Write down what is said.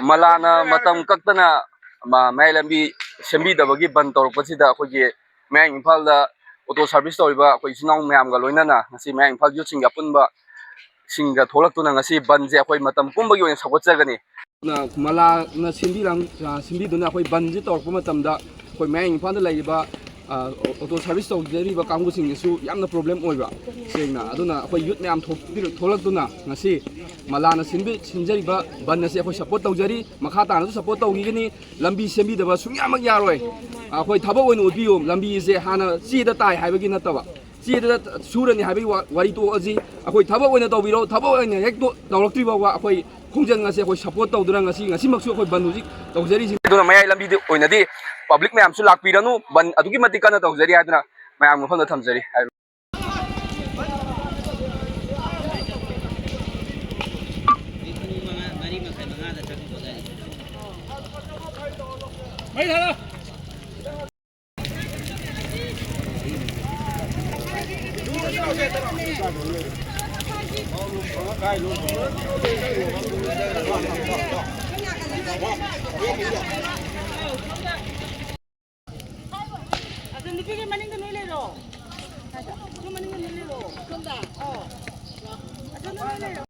Malana matam kaktana may lambi sembi dabagi ban tawrpasida akogi may Imphal da auto service tawriba akoi sinau mayam ga loinana ngasi may Imphal youth singa punba singa tholaktuna ngasi ban je akoi matam pumbagi oina sakotjagani na mala na sembi ram sembi duna akoi ban je tawrpa matamda akoi may Imphal da laiba auto service tawjariba kanggu singsu yamna problem oiba sengna aduna akoi youth mayam tholaktuna ngasi malana simbi sinjariba ban nasi akoi support tawjari makha tana support tawgini lambi sembi daba sungyamak yaroi akoi thaba oina ubiyo lambi je hana chida tai haibagi nataba chida surani haibagi wari to aji akoi thaba oina tawbiro thaba oina hek to tawlakti bawa akoi khongjang ngasi akoi support tawdura ngasi maksu akoi ban hujik tawjari duna mayai lambi de oina di public mayam su lakpiranu ban adugi matikana tawjari aduna mayam mafamda thamjari mấy thằng đó Cái